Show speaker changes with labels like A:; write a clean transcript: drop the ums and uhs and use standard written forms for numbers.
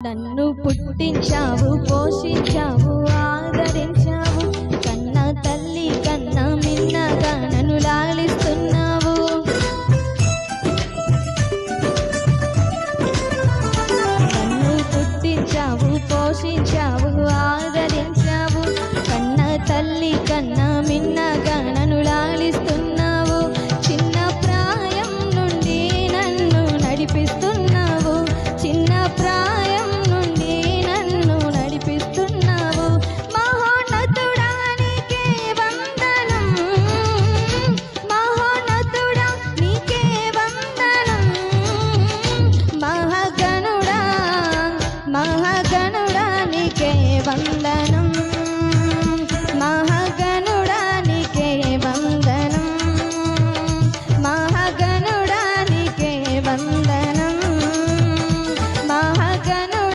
A: నన్ను పుట్టించావు, పోషించావు, ఆదరించావు. కన్న తల్లి కన్న మిన్నగా నన్ను లాలిస్తున్నావు. నన్ను పుట్టించావు, పోషించావు, ఆదరించావు. కన్న తల్లి కన్న మిన్నగా నన్ను లాలిస్తున్నావు. చిన్న ప్రాయం నుండి నన్ను నడిపిస్తున్నావు. చిన్న ప్రాయం నుండి నన్ను నడిపిస్తున్నావు. మహోన్నతుడా నీకే వందనం, మహోన్నతుడా నీకే వందనం. మహాగణుడా, మహాగణుడా నీకే వందనం.